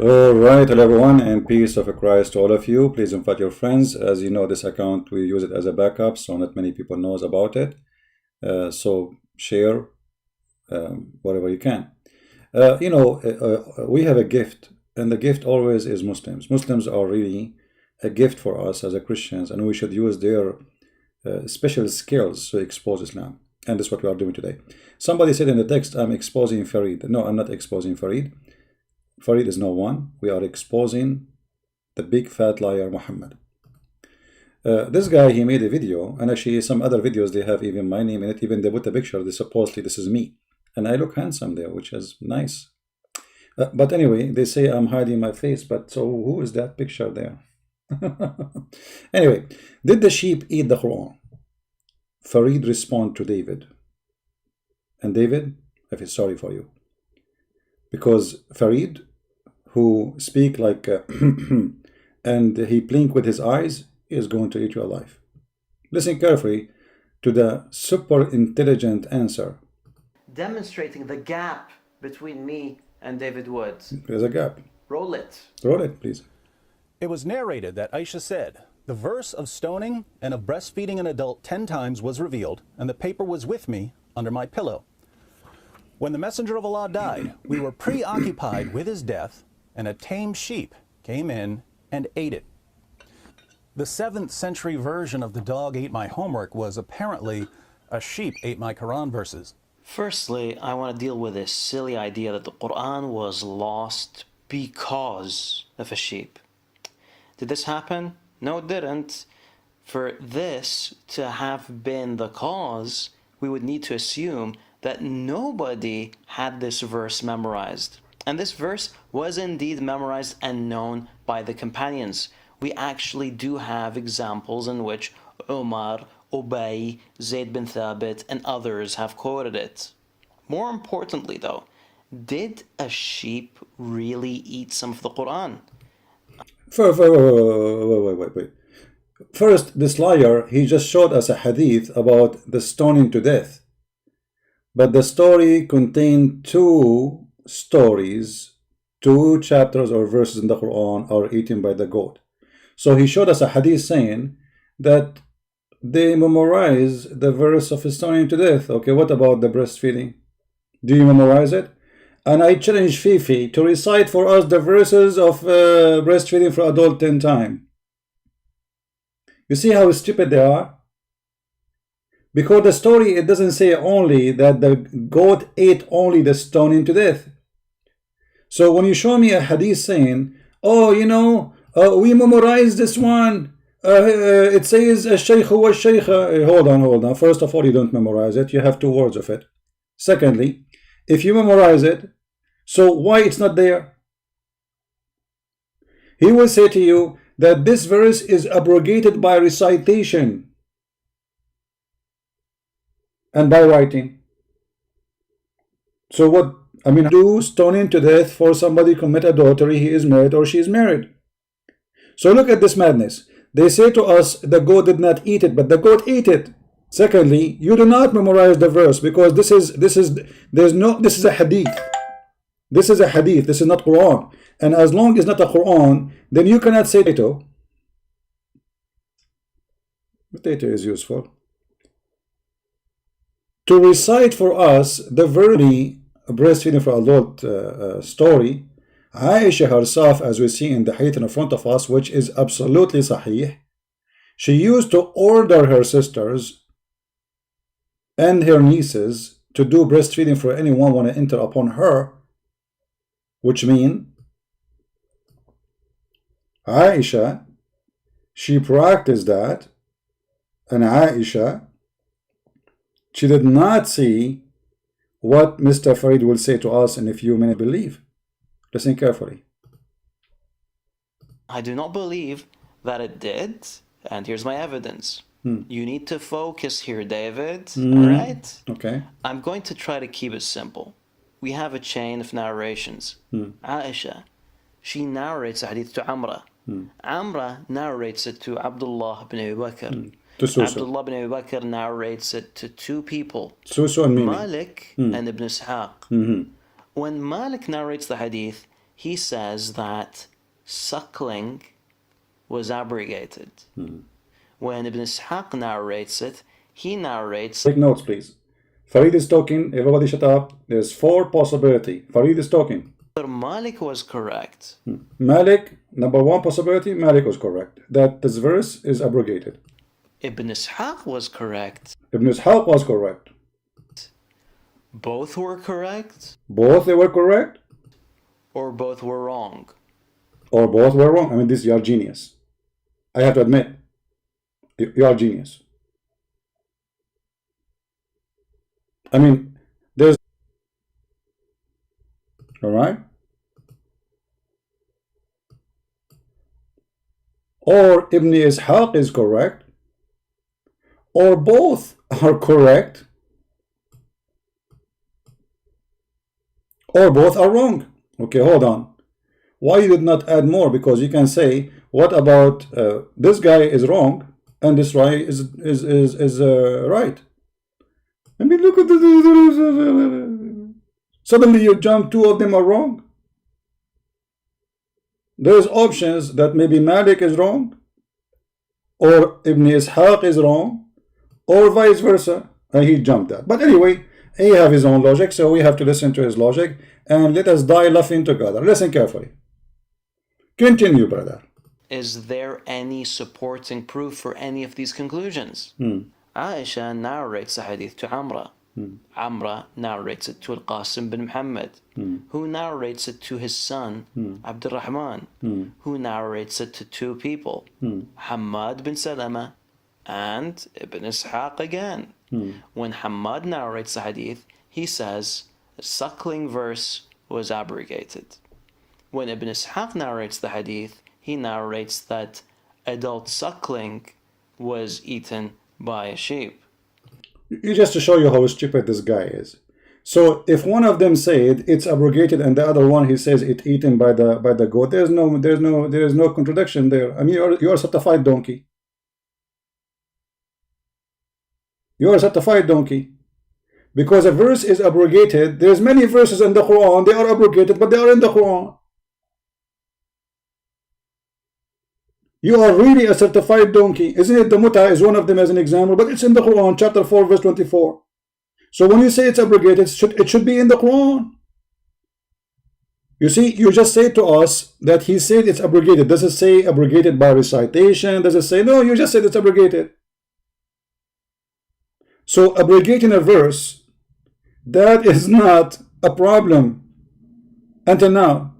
All right, hello everyone, and peace of Christ to all of you. Please invite your friends. As you know, this account we use it as a backup, so not many people knows about it. So share whatever you can. We have a gift, and the gift always is Muslims. Muslims are really a gift for us as a Christians, and we should use their special skills to expose Islam. And that's what we are doing today. Somebody said in the text, I'm exposing Farid. No, I'm not exposing Farid. Farid is no one. We are exposing the big fat liar Muhammad. This guy, he made a video, and actually some other videos, they have even my name in it. Even they put a picture, they supposedly this is me. And I look handsome there, which is nice. But anyway, they say I'm hiding my face, but so who is that picture there? Anyway, did the sheep eat the Quran? Farid respond to David. And David, I feel sorry for you. Because Farid, who speak like and he blink with his eyes, is going to eat you alive. Listen carefully to the super intelligent answer. Demonstrating the gap between me and David Woods. There's a gap. Roll it. Roll it, please. It was narrated that Aisha said, the verse of stoning and of breastfeeding an adult 10 times was revealed, and the paper was with me under my pillow. When the Messenger of Allah died, we were preoccupied with his death, and a tame sheep came in and ate it. The 7th century version of the dog ate my homework was apparently a sheep ate my Quran verses. Firstly, I want to deal with this silly idea that the Quran was lost because of a sheep. Did this happen? No, it didn't. For this to have been the cause, we would need to assume that nobody had this verse memorized. And this verse was indeed memorized and known by the companions. We actually do have examples in which Umar, Ubay, Zayd bin Thabit, and others have quoted it. More importantly though, did a sheep really eat some of the Quran? Wait. First, this liar, he just showed us a hadith about the stoning to death. But the story contained two stories, two chapters or verses in the Quran are eaten by the goat. So he showed us a hadith saying that they memorize the verse of stoning to death. Okay, what about the breastfeeding? Do you memorize it? And I challenge Fifi to recite for us the verses of breastfeeding for adult 10 times. You see how stupid they are? Because the story, it doesn't say only that the goat ate only the stoning to death. So when you show me a hadith saying, oh, we memorized this one. It says, Shaykh wa Shaykha. Hold on. First of all, you don't memorize it. You have 2 words of it. Secondly, if you memorize it, so why it's not there? He will say to you that this verse is abrogated by recitation and by writing. So what? Do stoning to death for somebody commit adultery, he is married or she is married. So look at this madness. They say to us the goat did not eat it, but the goat ate it. Secondly, you do not memorize the verse because this is a hadith. This is a hadith. This is not Quran. And as long as it's not a Quran, then you cannot say potato. Potato is useful. To recite for us the very breastfeeding for adult story, Aisha herself, as we see in the hadith in front of us, which is absolutely Sahih, she used to order her sisters and her nieces to do breastfeeding for anyone want to enter upon her, which means Aisha, she practiced that, and Aisha, she did not see what Mr. Farid will say to us in a few minutes. Believe. Listen carefully. I do not believe that it did, and here's my evidence. You need to focus here, David. All right? Okay. I'm going to try to keep it simple. We have a chain of narrations. Aisha, she narrates a hadith to Amra. Amra narrates it to Abdullah ibn Abi Bakr. Abdullah ibn Abi Bakr narrates it to 2 people, Susu and Mimi. Malik and Ibn Ishaq. When Malik narrates the hadith, he says that suckling was abrogated. When Ibn Ishaq narrates it, he narrates... Take notes, please. Farid is talking. Everybody shut up. There's 4 possibilities. Farid is talking. Malik was correct. Malik, number 1 possibility, Malik was correct. That this verse is abrogated. Ibn Ishaq was correct. Ibn Ishaq was correct. Both were correct? Both they were correct? Or both were wrong? Or both were wrong. I mean, you are genius. I have to admit, you are genius. I mean, there's... Alright? Or Ibn Ishaq is correct, or both are correct, or both are wrong. Okay, hold on. Why you did not add more? Because you can say, what about this guy is wrong and this guy is right? I mean, look at the... Suddenly you jump, 2 of them are wrong. There's options that maybe Malik is wrong, or Ibn Ishaq is wrong, or vice versa, and he jumped that. But anyway, he have his own logic, so we have to listen to his logic, and let us die laughing together. Listen carefully. Continue, brother. Is there any supporting proof for any of these conclusions? Aisha narrates a hadith to Amra. Amra narrates it to Al-Qasim bin Muhammad, who narrates it to his son, Abdul Rahman, who narrates it to 2 people, Hamad bin Salama and Ibn Ishaq again. When Hamad narrates the hadith, he says the suckling verse was abrogated. When Ibn Ishaq narrates the hadith, he narrates that adult suckling was eaten by a sheep. Just to show you how stupid this guy is. So if one of them said it's abrogated and the other one he says it's eaten by the goat, there is no contradiction there. I mean, you're a certified donkey. You're a certified donkey. Because a verse is abrogated, there's many verses in the Quran, they are abrogated, but they are in the Quran. You are really a certified donkey. Isn't it? The Muta is one of them as an example, but it's in the Quran, chapter 4, verse 24. So when you say it's abrogated, it should be in the Quran. You see, you just say to us that he said it's abrogated. Does it say abrogated by recitation? Does it say, no, you just said it's abrogated. So abrogating a verse, that is not a problem until now.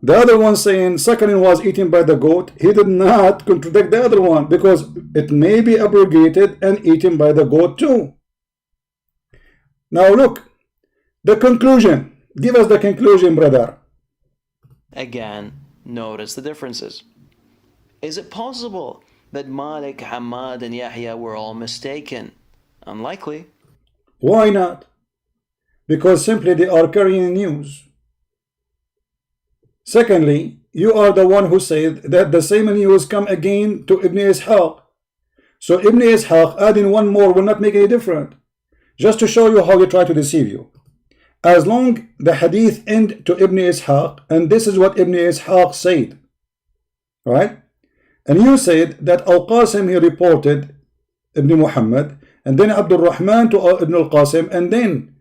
The other one saying suckling was eaten by the goat, he did not contradict the other one because it may be abrogated and eaten by the goat too. Now look, the conclusion. Give us the conclusion, brother. Again, notice the differences. Is it possible that Malik, Hamad, and Yahya were all mistaken? Unlikely. Why not? Because simply they are carrying news. Secondly, you are the one who said that the same news come again to Ibn Ishaq. So Ibn Ishaq adding one more will not make any difference. Just to show you how they try to deceive you. As long the hadith end to Ibn Ishaq, and this is what Ibn Ishaq said, right? And you said that Al-Qasim he reported Ibn Muhammad, and then Abdul Rahman to Ibn Al-Qasim, and then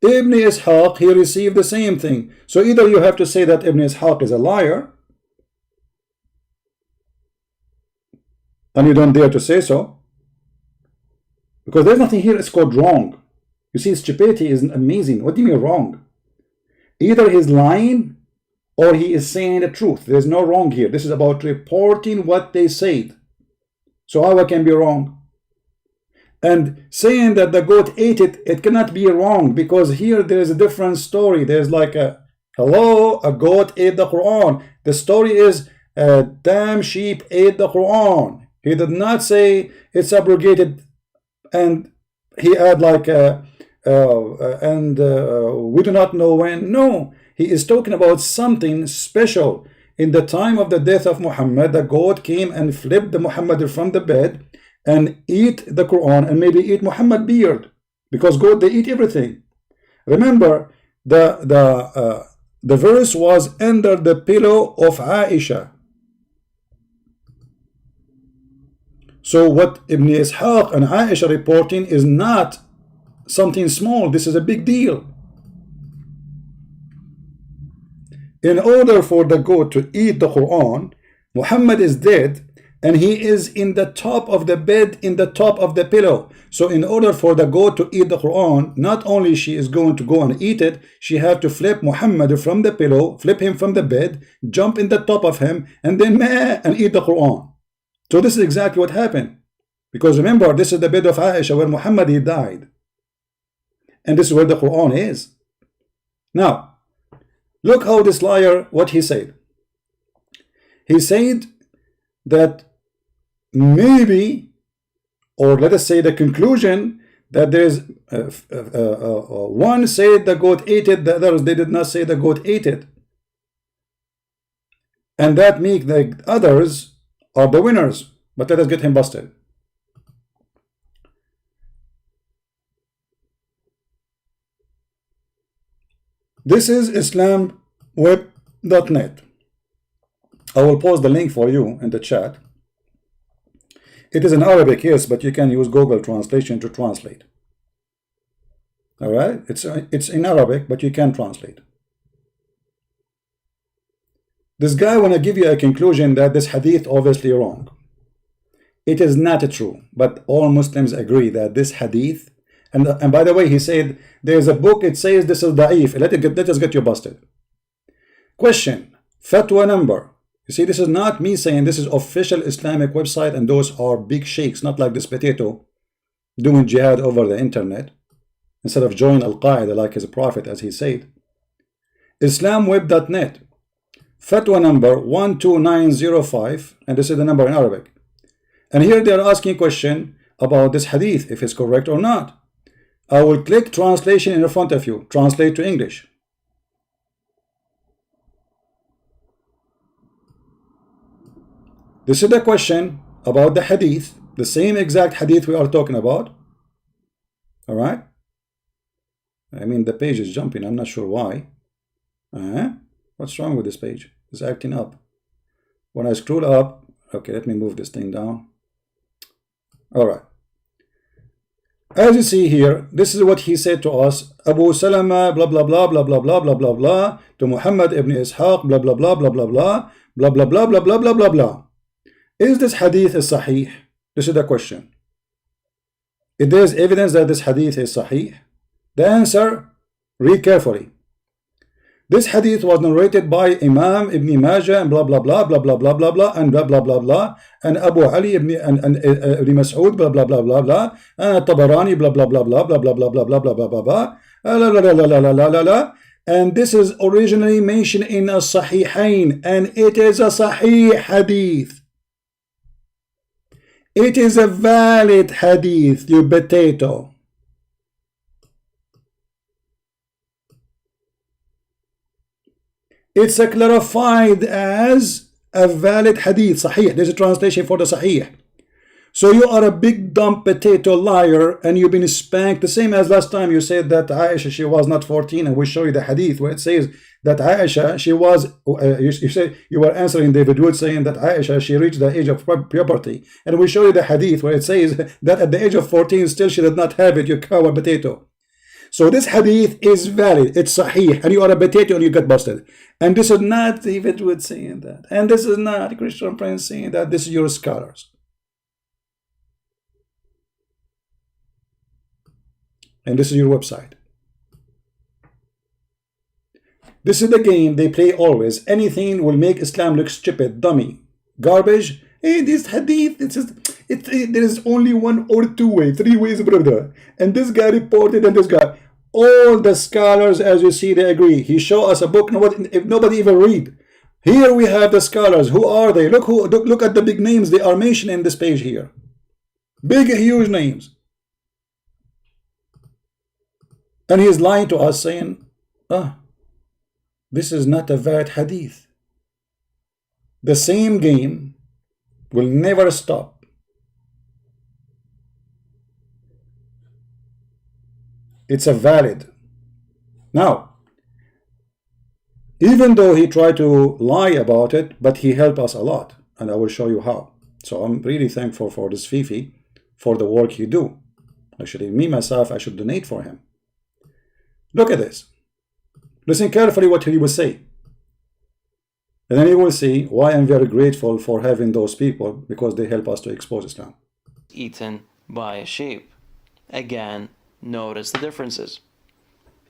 Ibn Ishaq, he received the same thing. So either you have to say that Ibn Ishaq is a liar, and you don't dare to say so, because there's nothing here that's called wrong. You see, stupidity is amazing. What do you mean wrong? Either he's lying or he is saying the truth. There's no wrong here. This is about reporting what they said. So how it can be wrong? And saying that the goat ate it, it cannot be wrong, because here there is a different story. There's like a, hello, a goat ate the Quran. The story is a damn sheep ate the Quran. He did not say it's abrogated and he had like we do not know when. No, he is talking about something special. In the time of the death of Muhammad, the goat came and flipped the Muhammad from the bed and eat the Quran and maybe eat Muhammad beard, because goat, they eat everything. Remember, the the verse was under the pillow of Aisha. So what Ibn Ishaq and Aisha reporting is not something small. This is a big deal. In order for the goat to eat the Quran, Muhammad is dead and he is in the top of the bed, in the top of the pillow. So in order for the goat to eat the Quran, not only she is going to go and eat it, she have to flip Muhammad from the pillow, flip him from the bed, jump in the top of him, and then meh, and eat the Quran. So this is exactly what happened. Because remember, this is the bed of Aisha where Muhammad he died. And this is where the Quran is. Now, look how this liar, what he said. He said that maybe, or let us say the conclusion, that there is one said the goat ate it, the others they did not say the goat ate it. And that make the others are the winners. But let us get him busted. This is islamweb.net. I will post the link for you in the chat. It is in Arabic, yes, but you can use Google translation to translate. All right, it's in Arabic, but you can translate. This guy want to give you a conclusion that this hadith obviously wrong. It is not true, but all Muslims agree that this hadith, and by the way, he said there's a book, it says this is da'if. Let us get you busted. Question, fatwa number. You see, this is not me saying, this is official Islamic website, and those are big sheikhs, not like this potato doing jihad over the internet instead of join Al-Qaeda like his prophet, as he said. Islamweb.net, fatwa number 12905, and this is the number in Arabic. And here they are asking a question about this hadith, if it's correct or not. I will click translation in front of you, translate to English. This is the question about the hadith, the same exact hadith we are talking about. All right. I mean, the page is jumping. I'm not sure why. What's wrong with this page? It's acting up. When I scroll up, okay, let me move this thing down. All right. As you see here, this is what he said to us. Abu Salama, blah, blah, blah, blah, blah, blah, blah, blah, blah, to Muhammad ibn Ishaq, blah, blah, blah, blah, blah, blah, blah, blah, blah, blah, blah, blah, blah, blah. Is this hadith is sahih? This is the question. If there is evidence that this hadith is sahih, the answer, read carefully. This hadith was narrated by Imam Ibn Majah and blah blah blah blah blah blah blah blah and blah blah blah blah and Abu Ali ibn Mas'ud blah blah blah blah blah and Tabarani blah blah blah blah blah blah blah blah blah blah blah blah blah. And this is originally mentioned in a Sahihain, and it is a Sahih hadith. It is a valid hadith, you potato. It's clarified as a valid hadith, Sahih. There's a translation for the Sahih. So you are a big dumb potato liar, and you've been spanked the same as last time you said that Aisha, she was not 14, and we show you the hadith where it says that Aisha, she was, you say you were answering David Wood saying that Aisha, she reached the age of puberty, and we show you the hadith where it says that at the age of 14 still she did not have it, you coward potato. So this hadith is valid, it's Sahih, and you are a potato and you get busted. And this is not David Wood saying that, and this is not Christian Prince saying that, this is your scholars. And this is your website. This is the game they play always. Anything will make Islam look stupid, dummy, garbage. Hey, this hadith, there is only one or two ways, three ways, brother. And this guy reported, and this guy. All the scholars, as you see, they agree. He showed us a book if nobody even read. Here we have the scholars. Who are they? Look at the big names they are mentioned in this page here. Big, huge names. And he is lying to us saying, this is not a valid hadith. The same game will never stop. It's a valid. Now, Even though he tried to lie about it, but he helped us a lot, and I will show you how. So I'm really thankful for this Fifi for the work he do. Actually, me myself, I should donate for him. Look at this. Listen carefully what he will say. And then you will see why I'm very grateful for having those people, because they help us to expose Islam. Eaten by a sheep. Again, notice the differences.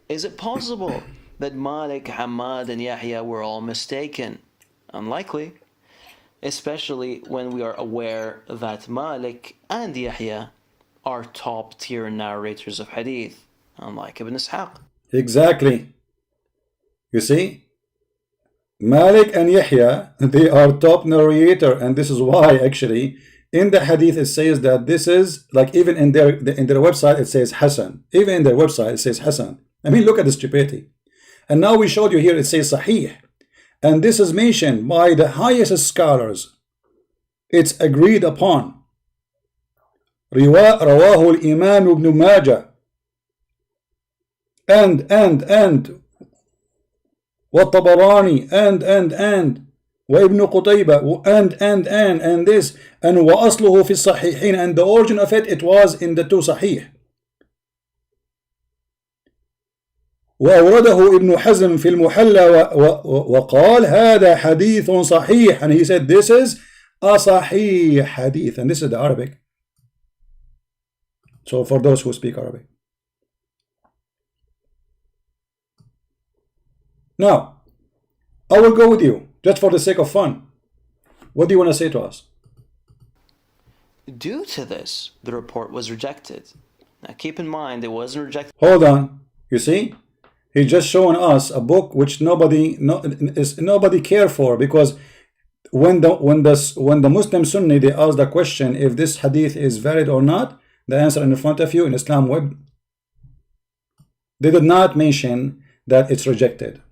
Is it possible that Malik, Hamad, and Yahya were all mistaken? Unlikely, especially when we are aware that Malik and Yahya are top-tier narrators of hadith, unlike Ibn Ishaq. Exactly. You see, Malik and Yahya, they are top narrator, and this is why actually in the hadith it says that this is like, even in their website it says Hasan. Even in their website it says Hasan. I mean, look at the stupidity. And now we showed you here it says Sahih, and this is mentioned by the highest scholars. It's agreed upon. رواه الإمام ابن ماجه and والطبراني and وابن قتيبة and this and وأصله في الصحيحين, and the origin of it was in the two Sahih. وأورده ابن حزم في المحلى وقال هذا حديث صحيح, and he said this is a Sahih hadith, and this is the Arabic. So for those who speak Arabic. Now, I will go with you, just for the sake of fun. What do you want to say to us? Due to this, the report was rejected. Now keep in mind, it wasn't rejected. Hold on. You see? He just shown us a book which nobody care for, because when the Muslim Sunni, they ask the question if this hadith is valid or not, the answer in front of you in Islam web, they did not mention that it's rejected.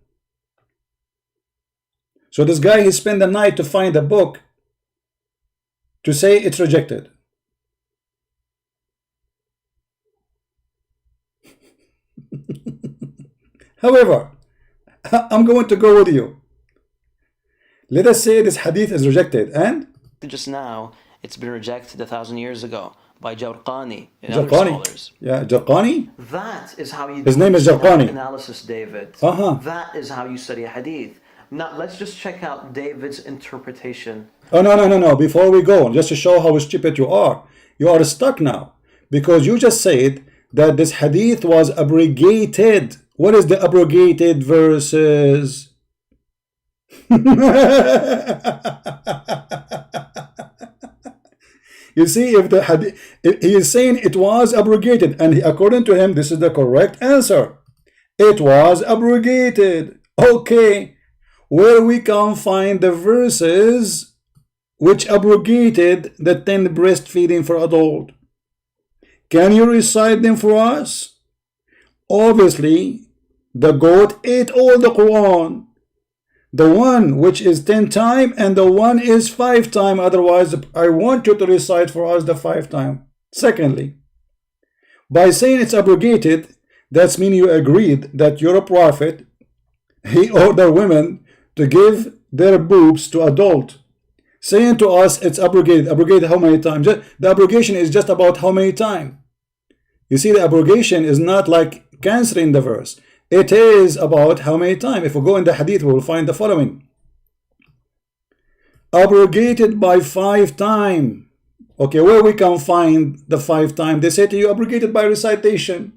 So this guy, he spent the night to find a book to say it's rejected. However, I'm going to go with you. Let us say this hadith is rejected, and just now, it's been rejected 1,000 years ago by Jarqani and other scholars. Yeah, Jarqani? That is how you His do name is Jarqani. analysis, David. That is how you study a hadith. Now, let's just check out David's interpretation. Oh, no. Before we go, just to show how stupid you are stuck now. Because you just said that this hadith was abrogated. What is the abrogated verses? You see, if the hadith, he is saying it was abrogated, and according to him, this is the correct answer. It was abrogated. Okay, where we can find the verses which abrogated the 10 breastfeeding for adult? Can you recite them for us? Obviously, the goat ate all the Quran. The one which is 10 times and the one is 5 times. Otherwise, I want you to recite for us the 5 times. Secondly, by saying it's abrogated, that's mean you agreed that you're a prophet. He ordered women to give their boobs to adult. Saying to us it's abrogated. Abrogated how many times? The abrogation is just about how many times. You see, the abrogation is not like canceling the verse. It is about how many times. If we go in the hadith, we will find the following. Abrogated by 5 times. Okay, where we can find the 5 times? They say to you, abrogated by recitation.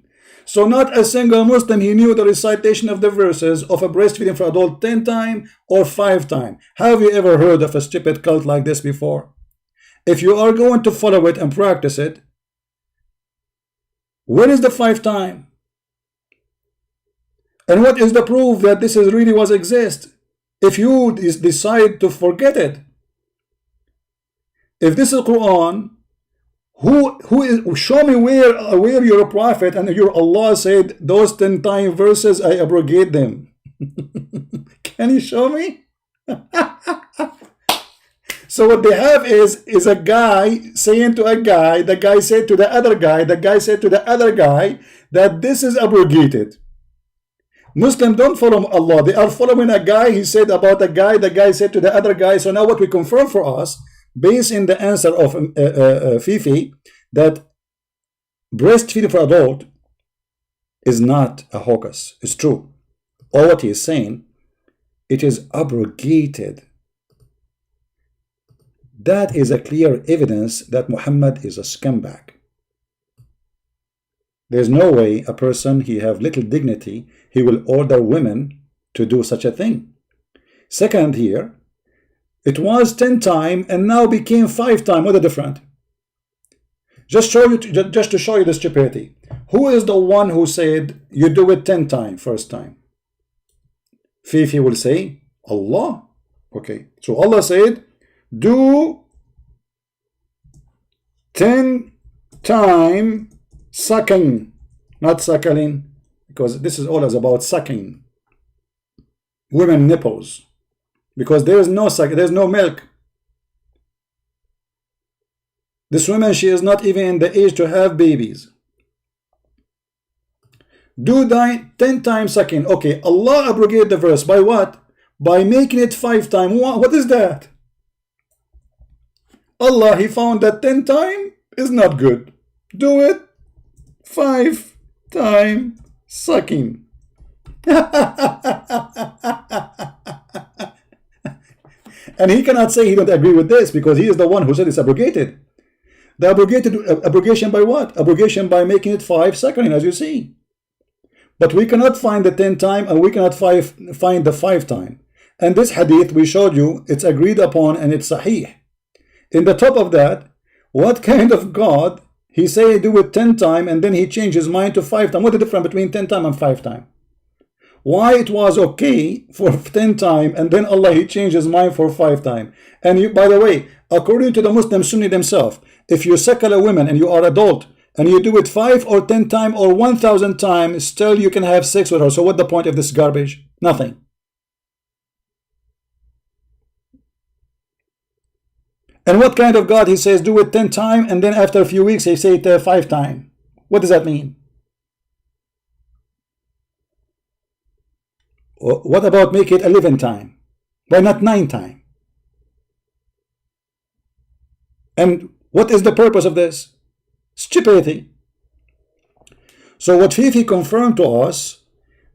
So not a single Muslim, he knew the recitation of the verses of a breastfeeding for adult 10 times or 5 times. Have you ever heard of a stupid cult like this before? If you are going to follow it and practice it, where is the 5 times? And what is the proof that this is really was exist? If you decide to forget it, if this is Quran, who is, show me where you're a prophet and your Allah said those 10 times verses I abrogate them. Can you show me? So what they have is a guy saying to a guy, the guy said to the other guy, the guy said to the other guy that this is abrogated. Muslims don't follow Allah. They are following a guy. He said about a guy. The guy said to the other guy. So now what we confirm for us, based in the answer of Fifi, that breastfeeding for adult is not a hocus. It's true. All what he is saying, it is abrogated. That is a clear evidence that Muhammad is a scumbag. There's no way a person, he have little dignity, he will order women to do such a thing. Second here, it was 10 times and now became 5 times. What a difference. Just to show you the stupidity. Who is the one who said you do it 10 times first time? Fifi will say Allah. Okay, so Allah said do 10 times sucking, not suckling, because this is all about sucking women nipples, because there is no suck, there's no milk. This woman, she is not even in the age to have babies. Do 10 times sucking. Okay, Allah abrogated the verse by what? By making it 5 times. What is that? Allah, he found that 10 times is not good. Do it 5 times sucking. And he cannot say he don't agree with this, because he is the one who said it's abrogated. The abrogation by what? Abrogation by making it 5 suckling, as you see. But we cannot find the 10 times, and we cannot find the 5 times. And this hadith we showed you, it's agreed upon and it's Sahih. In the top of that, what kind of God, he say do it 10 times and then he changed his mind to 5 times? What's the difference between 10 times and 5 times? Why it was okay for 10 times and then Allah, he changed his mind for 5 times? And you, by the way, according to the Muslim Sunni themselves, if you suckle a woman and you are adult and you do it 5 or 10 times or 1,000 times, still you can have sex with her. So what's the point of this garbage? Nothing. And what kind of God, he says do it 10 times and then after a few weeks he say it 5 times? What does that mean? What about make it 11 times? Why not 9 times? And what is the purpose of this? Stupidity. So what Fifi confirmed to us,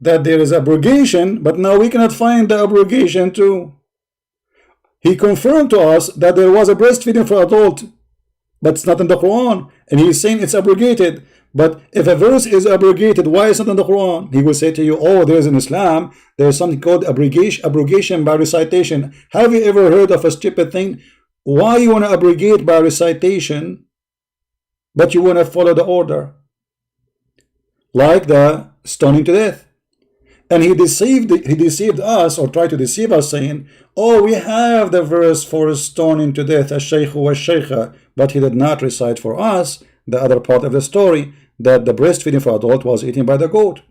that there is abrogation, but now we cannot find the abrogation too. He confirmed to us that there was a breastfeeding for adult, but it's not in the Quran, and he's saying it's abrogated. But if a verse is abrogated, why is it not in the Quran? He will say to you, oh, there's in Islam, there's something called abrogation by recitation. Have you ever heard of a stupid thing? Why you want to abrogate by recitation, but you want to follow the order? Like the stoning to death. And he deceived us, or tried to deceive us, saying, oh, we have the verse for stoning to death, ash-shaykhu wash-shaykha, but he did not recite for us the other part of the story, that the breastfeeding for adult was eaten by the goat.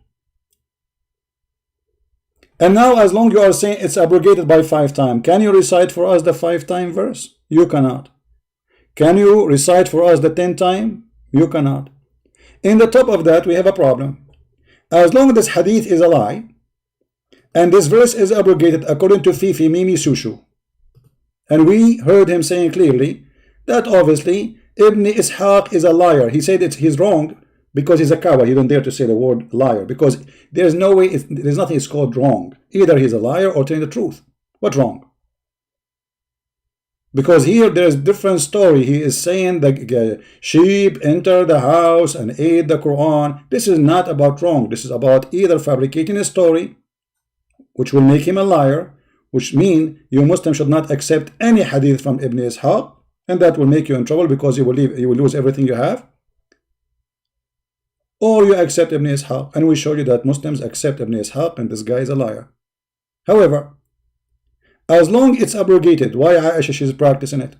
And now, as long you are saying it's abrogated by 5 times, can you recite for us the 5 time verse? You cannot. Can you recite for us the 10 time? You cannot. In the top of that, we have a problem. As long as this hadith is a lie, and this verse is abrogated according to Fifi Mimi Sushu, and we heard him saying clearly that obviously Ibn Ishaq is a liar. He said he's wrong because he's a coward. He don't dare to say the word liar, because there's no way, there's nothing is called wrong. Either he's a liar or telling the truth. What's wrong? Because here there's different story. He is saying the sheep enter the house and ate the Quran. This is not about wrong. This is about either fabricating a story, which will make him a liar, which means you Muslim should not accept any hadith from Ibn Ishaq, and that will make you in trouble because you will lose everything you have. Or you accept Ibn Ishaq, and we show you that Muslims accept Ibn Ishaq, and this guy is a liar. However, as long it's abrogated, why Aisha she's practicing it?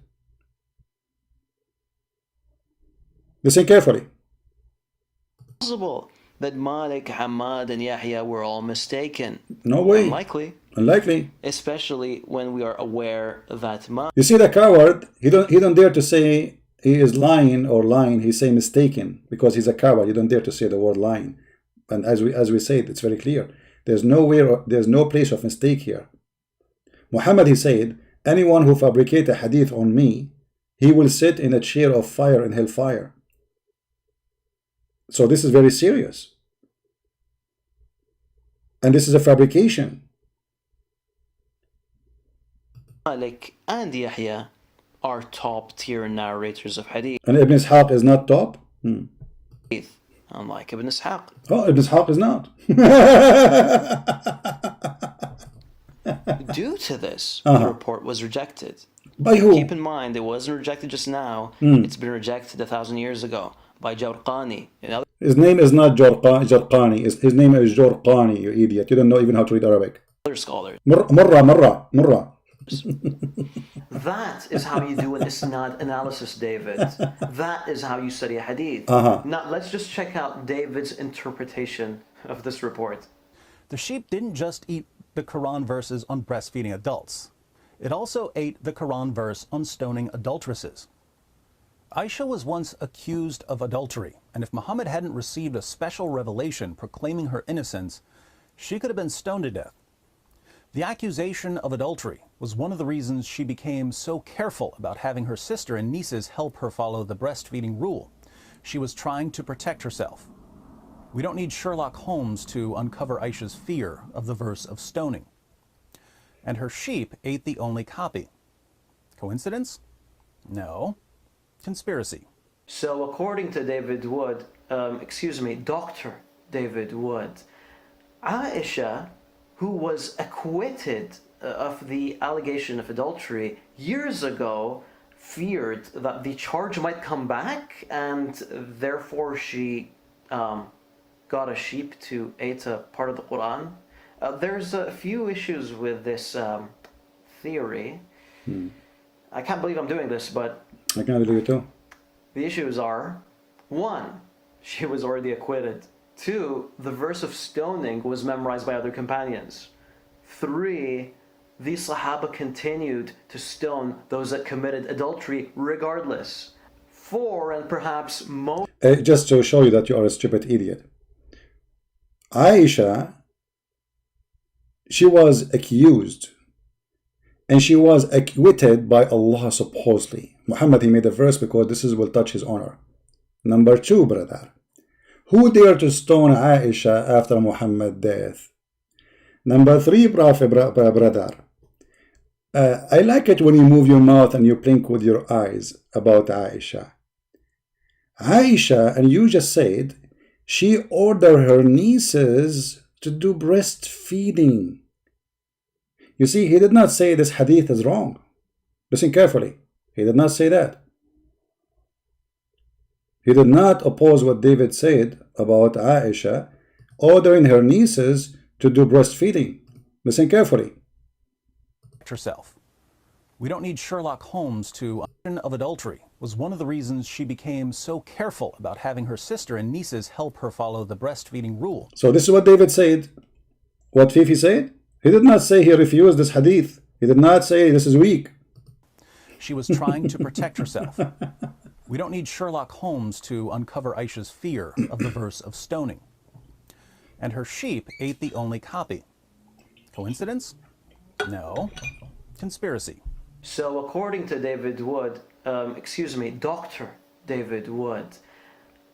Listen carefully. Possible that Malik, Hamad, and Yahya were all mistaken. No way. Unlikely. Especially when we are aware that Malik. You see the coward, he don't dare to say he is lying or lying. He say mistaken because he's a coward. He don't dare to say the word lying. And as we say, it's very clear. There's no place of mistake here. Muhammad, he said, anyone who fabricates a hadith on me, he will sit in a chair of fire in hellfire. So this is very serious. And this is a fabrication. Malik and Yahya are top tier narrators of hadith. And Ibn Ishaq is not top? Unlike Ibn Ishaq. Oh, Ibn Ishaq is not. Due to this, the report was rejected. By who? Keep in mind, it wasn't rejected just now. It's been rejected 1,000 years ago by Jawrqani. His name is not Jarqani. His name is Jawrqani, you idiot. You don't know even how to read Arabic. Other scholars. Murra. That is how you do an isnad analysis, David. That is how you study a hadith. Now, let's just check out David's interpretation of this report. The sheep didn't just eat the Quran verses on breastfeeding adults. It also ate the Quran verse on stoning adulteresses. Aisha was once accused of adultery, and if Muhammad hadn't received a special revelation proclaiming her innocence, she could have been stoned to death. The accusation of adultery was one of the reasons she became so careful about having her sister and nieces help her follow the breastfeeding rule. She was trying to protect herself. We don't need Sherlock Holmes to uncover Aisha's fear of the verse of stoning. And her sheep ate the only copy. Coincidence? No. Conspiracy. So according to David Wood, Dr. David Wood, Aisha, who was acquitted of the allegation of adultery years ago, feared that the charge might come back, and therefore she got a sheep to eat a part of the Quran. There's a few issues with this theory. I can't believe I'm doing this, but I can't believe it too. the issues are: 1, she was already acquitted. 2, the verse of stoning was memorized by other companions. 3, the Sahaba continued to stone those that committed adultery regardless. 4, and perhaps most... Just to show you that you are a stupid idiot. Aisha, she was accused and she was acquitted by Allah supposedly. Muhammad, he made a verse because this will touch his honor. Number 2, brother. Who dared to stone Aisha after Muhammad's death? Number 3, brother. I like it when you move your mouth and you blink with your eyes about Aisha. Aisha, and you just said, she ordered her nieces to do breastfeeding. You see, he did not say this hadith is wrong. Listen carefully. He did not say that. He did not oppose what David said about Aisha ordering her nieces to do breastfeeding. Listen carefully. Herself. We don't need Sherlock Holmes to... of adultery was one of the reasons she became so careful about having her sister and nieces help her follow the breastfeeding rule. So this is what David said. What Fifi said? He did not say he refused this hadith. He did not say this is weak. She was trying to protect herself. We don't need Sherlock Holmes to uncover Aisha's fear of the verse of stoning. And her sheep ate the only copy. Coincidence? No. Conspiracy. So according to David Wood, Dr. David Wood,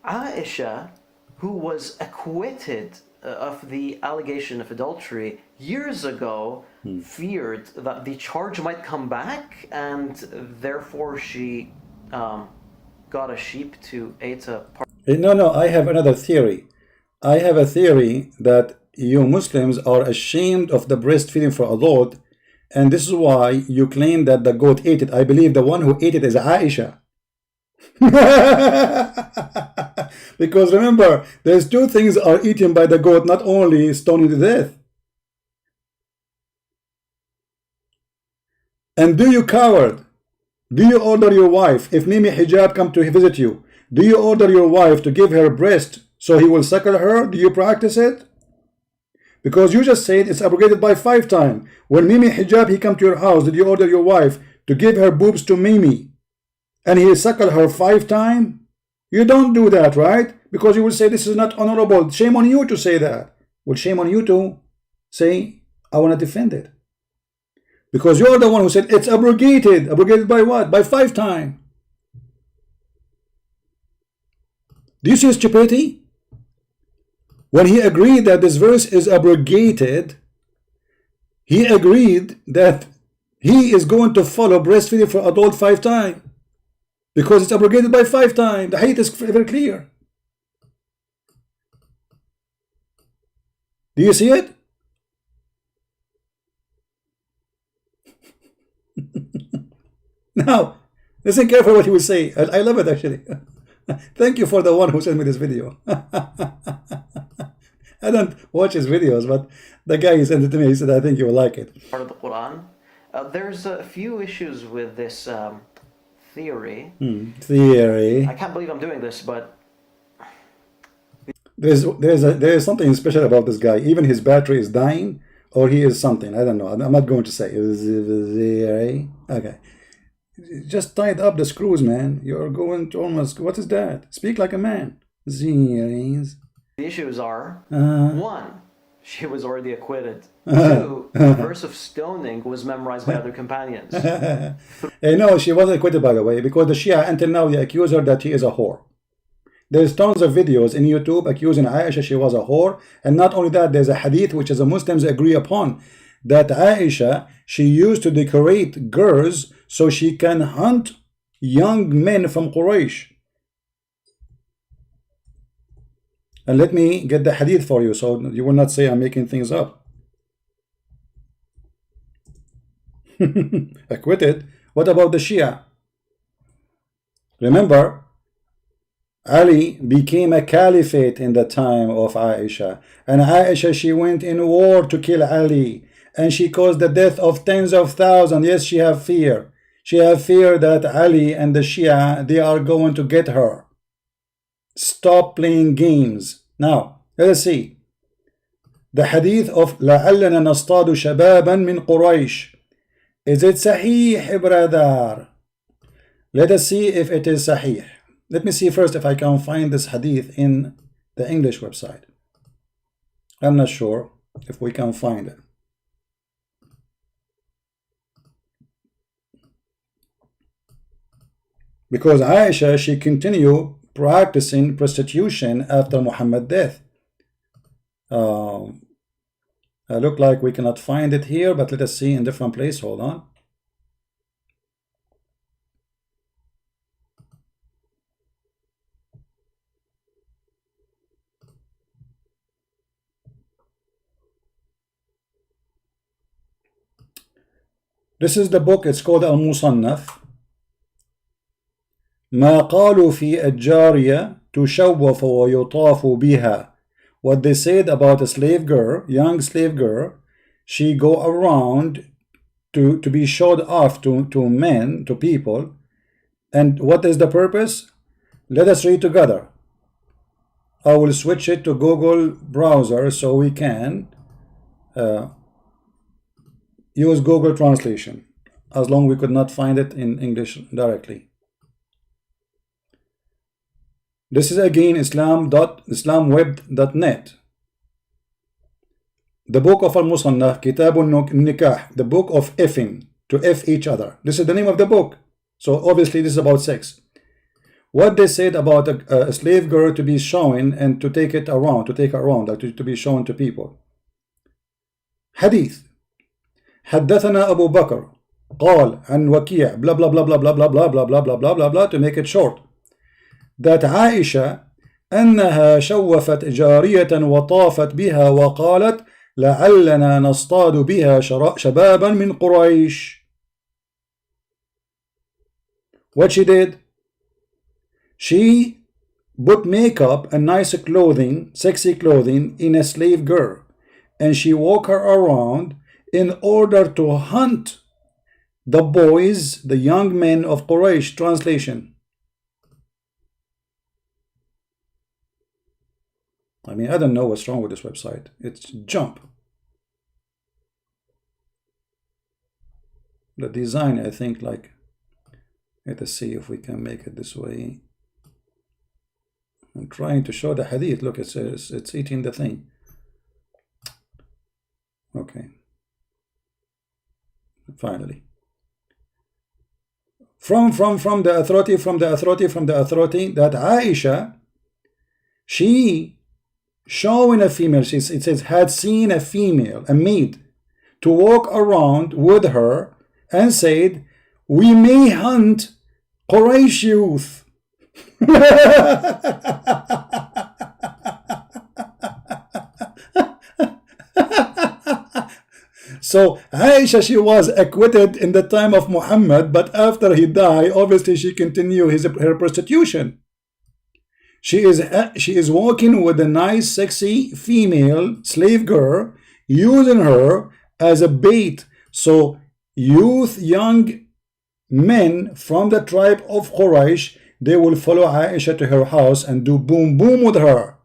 Aisha, who was acquitted of the allegation of adultery years ago, feared that the charge might come back, and therefore she got a sheep to eat a part. No, I have another theory. I have a theory that you Muslims are ashamed of the breastfeeding for a goat, and this is why you claim that the goat ate it. I believe the one who ate it is Aisha. Because remember, there's 2 things are eaten by the goat, not only stoning to death. And do you coward? Do you order your wife, if Mimi Hijab come to visit you, do you order your wife to give her breast so he will suckle her? Do you practice it? Because you just said it's abrogated by 5 times. When Mimi Hijab he come to your house, did you order your wife to give her boobs to Mimi and he suckle her 5 times? You don't do that, right? Because you will say this is not honorable. Shame on you to say that. Well, shame on you too. say, I want to defend it. Because you're the one who said it's abrogated. Abrogated by what? By 5 times. Do you see his stupidity? When he agreed that this verse is abrogated, he agreed that he is going to follow breastfeeding for adult 5 times. Because it's abrogated by 5 times. The hadith is very clear. Do you see it? Now, listen carefully what he will say. I love it actually. Thank you for the one who sent me this video. I don't watch his videos, but the guy who sent it to me, he said, I think you will like it. Part of the Quran. There's a few issues with this theory. Theory. I can't believe I'm doing this, but there's something special about this guy. Even his battery is dying, or he is something. I don't know. I'm not going to say. Okay. Just tied up the screws, man. You're going to almost. What is that? Speak like a man. Zeros. the issues are: 1, she was already acquitted. 2, the verse of stoning was memorized by other companions. No, she wasn't acquitted, by the way, because the Shia until now they accuse her that she is a whore. There's tons of videos in YouTube accusing Aisha she was a whore, and not only that, there's a hadith which the Muslims agree upon that Aisha, she used to decorate girls so she can hunt young men from Quraysh. And let me get the hadith for you so you will not say I'm making things up. Acquitted. What about the Shia? Remember, Ali became a caliphate in the time of Aisha, and Aisha, she went in war to kill Ali, and she caused the death of tens of thousands. Yes, she have fear. She have fear that Ali and the Shia, they are going to get her. Stop playing games. Now, let us see. The hadith of لَعَلَّنَا نَصْطَادُ شَبَابًا مِنْ قُرَيْشٍ. Is it Sahih, brother? Let us see if it is Sahih. Let me see first if I can find this hadith in the English website. I'm not sure if we can find it. Because Aisha, she continued practicing prostitution after Muhammad's death. Look like we cannot find it here, but let us see in different place. Hold on. This is the book. It's called Al-Musannaf. ما قالوا في الجارية تشوف ويطاف بها. What they said about a slave girl, young slave girl, she go around to be showed off to men, to people. And what is the purpose? Let us read together. I will switch it to Google browser so we can use Google translation, as long as we could not find it in English directly. This is again islamweb.net. The book of Al-Musannaf, Kitabun Nikah, the book of effing, to F each other. This is the name of the book. So obviously this is about sex. What they said about a slave girl to be shown and to take it around, like to be shown to people. Hadith. حدثنا أبو بكر قال عن وكيع blah blah blah blah blah blah blah blah blah blah blah blah blah, to make it short, that عائشة أنها شوفت جارية وطافت بها وقالت لعلنا نصطاد بها شبابا من قريش. What she did? She put makeup and nice clothing, sexy clothing, in a slave girl, and she walked her around in order to hunt the boys, the young men of Quraysh. Translation. I mean, I don't know what's wrong with this website. It's jump. The design, I think, like, let us see if we can make it this way. I'm trying to show the hadith. Look, it's eating the thing. Okay. Finally. From the authority that Aisha, she showing a female, it says, had seen a female, a maid, to walk around with her and said, we may hunt Quraysh youth. So Aisha, she was acquitted in the time of Muhammad, but after he died, obviously she continued her prostitution. She is walking with a nice, sexy female slave girl, using her as a bait. So young men from the tribe of Quraysh, they will follow Aisha to her house and do boom boom with her.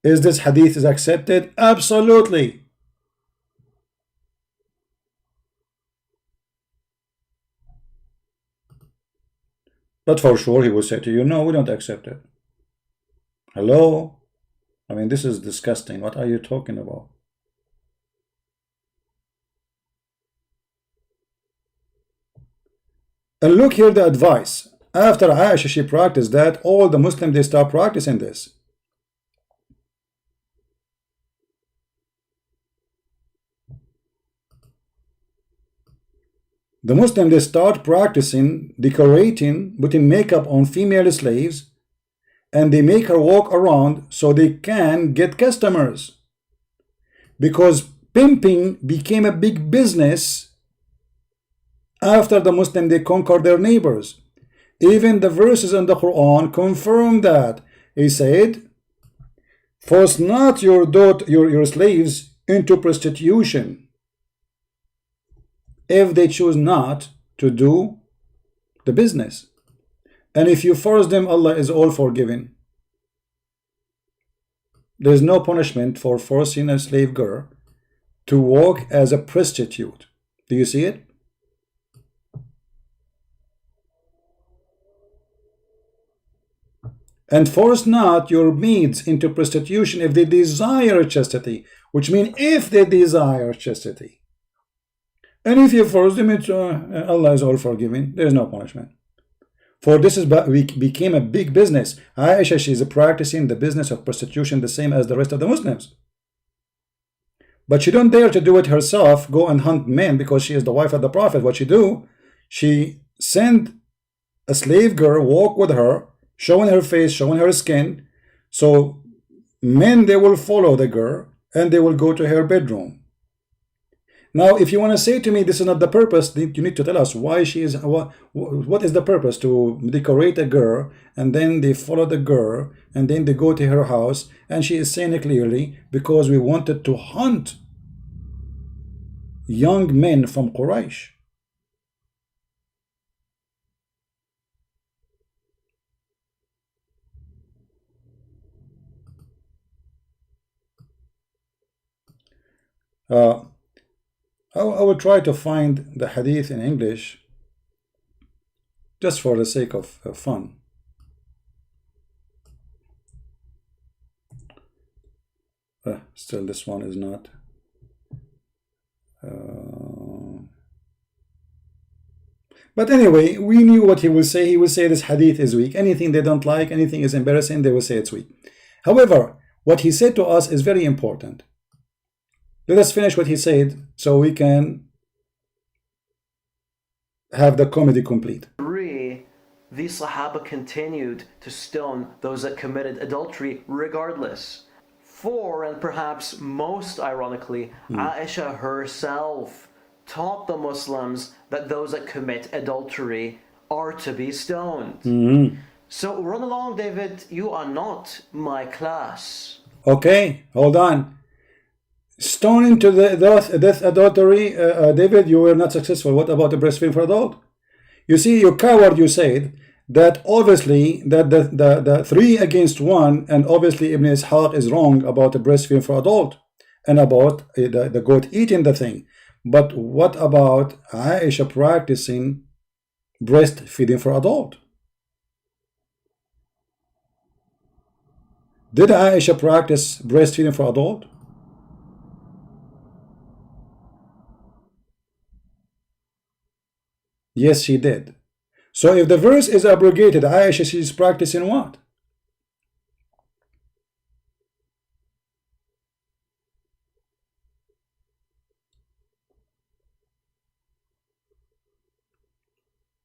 Is this hadith is accepted? Absolutely. But for sure he will say to you, no, we don't accept it. Hello? I mean, this is disgusting. What are you talking about? And look here the advice. After Aisha, she practiced that, all the Muslims, they start practicing this. The Muslims, they start practicing decorating, putting makeup on female slaves, and they make her walk around so they can get customers. Because pimping became a big business after the Muslims, they conquered their neighbors. Even the verses in the Quran confirm that. He said, force not your slaves into prostitution if they choose not to do the business. And if you force them, Allah is all forgiving. There is no punishment for forcing a slave girl to walk as a prostitute. Do you see it? And force not your maids into prostitution if they desire chastity, which means if they desire chastity. And if you force them, Allah is all forgiving. There is no punishment. For this became a big business. Aisha, she is practicing the business of prostitution the same as the rest of the Muslims. But she don't dare to do it herself, go and hunt men because she is the wife of the Prophet. What she do? She send a slave girl, walk with her, showing her face, showing her skin. So men, they will follow the girl and they will go to her bedroom. Now, if you want to say to me this is not the purpose, you need to tell us why she is. What is the purpose to decorate a girl and then they follow the girl and then they go to her house, and she is saying it clearly, because we wanted to hunt young men from Quraysh. I will try to find the hadith in English just for the sake of fun. Still this one is not. But anyway, we knew what he will say. He will say this hadith is weak. Anything they don't like, anything is embarrassing, they will say it's weak. However, what he said to us is very important. Let us finish what he said so we can have the comedy complete. 3, the Sahaba continued to stone those that committed adultery regardless. 4, and perhaps most ironically, Aisha herself taught the Muslims that those that commit adultery are to be stoned. So run along, David, you are not my class. Okay, hold on. Stoning to the death adultery, David, you were not successful. What about the breastfeeding for adult? You see, you coward, you said that obviously that the 3 against 1, and obviously Ibn Ishaq is wrong about the breastfeeding for adult and about the goat eating the thing. But what about Aisha practicing breastfeeding for adult? Did Aisha practice breastfeeding for adult? Yes, she did. So if the verse is abrogated, Aisha, she's practicing what?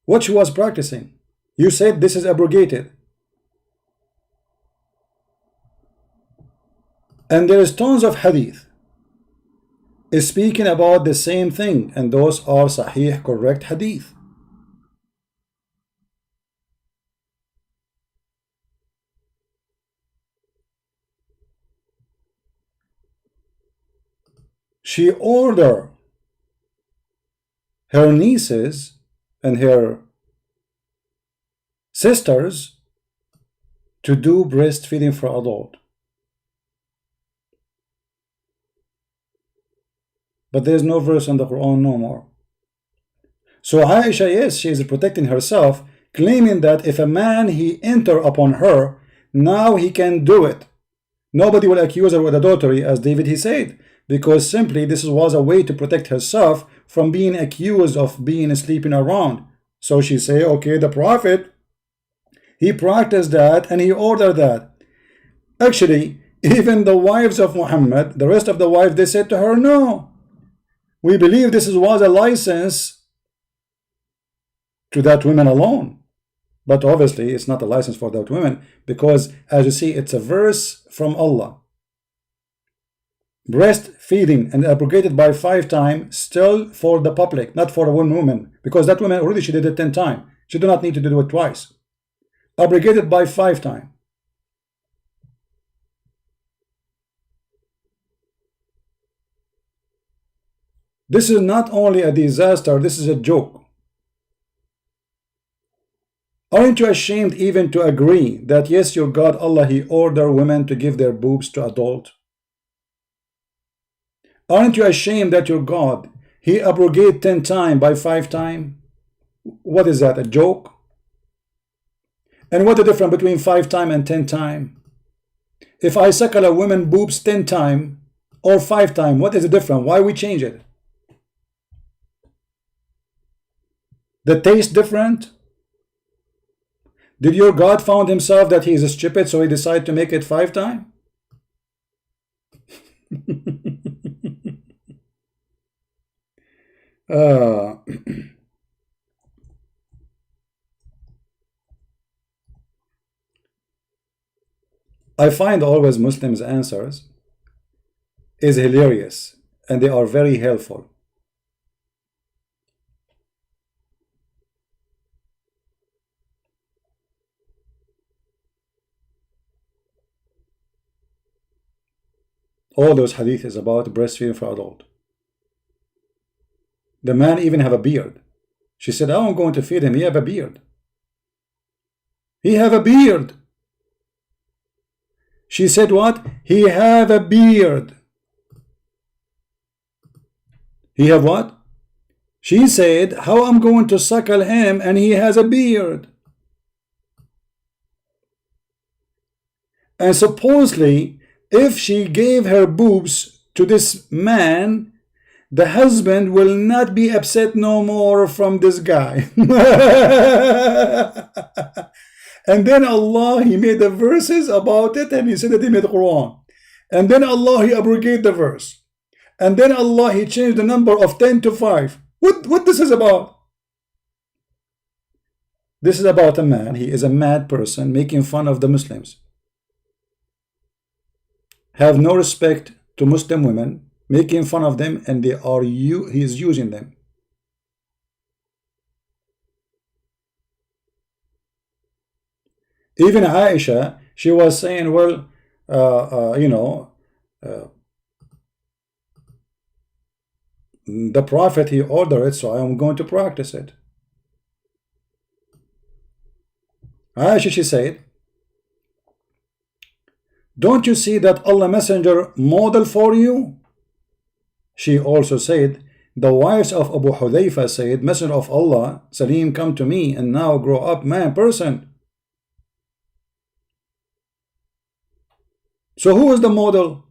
What she was practicing? You said this is abrogated. And there is tons of hadith is speaking about the same thing, and those are Sahih, correct hadith. She ordered her nieces and her sisters to do breastfeeding for adult. But there's no verse in the Quran no more. So Aisha, yes, she is protecting herself, claiming that if a man he enter upon her, now he can do it. Nobody will accuse her with adultery, as David he said, because simply this was a way to protect herself from being accused of being sleeping around. So she say, okay, the Prophet, he practiced that and he ordered that. Actually, even the wives of Muhammad, the rest of the wives, they said to her, no, we believe this was a license to that women alone. But obviously it's not a license for that women, because as you see, it's a verse from Allah. Breastfeeding and abrogated by 5 times, still for the public, not for one woman, because that woman already she did it 10 times. She do not need to do it twice. Abrogated by 5 times. This is not only a disaster, this is a joke. Aren't you ashamed even to agree that yes, your God Allah, he ordered women to give their boobs to adult? Aren't you ashamed that your God, he abrogated 10 times by 5 times? What is that, a joke? And what the difference between 5 times and 10 times? If I suckle a woman boobs 10 times or 5 times, what is the difference? Why we change it? The taste different? Did your God found himself that he is stupid, so he decided to make it 5 times? I find always Muslims' answers is hilarious, and they are very helpful. All those hadith is about breastfeeding for adult. The man even have a beard. She said, oh, I'm going to feed him. He have a beard. He have a beard. She said what? He have a beard. He have what? She said, how I'm going to suckle him and he has a beard. And supposedly, if she gave her boobs to this man, the husband will not be upset no more from this guy. And then Allah, he made the verses about it, and he said that he made the Quran. And then Allah, he abrogated the verse. And then Allah, he changed the number of 10 to 5. What this is about? This is about a man. He is a mad person making fun of the Muslims. Have no respect to Muslim women, making fun of them, and he is using them. Even Aisha, she was saying, well, the Prophet, he ordered it, so I am going to practice it. Aisha, she said, don't you see that Allah Messenger model for you? She also said, the wives of Abu Hudayfa said, Messenger of Allah, Salim, come to me and now grow up man person. So who is the model?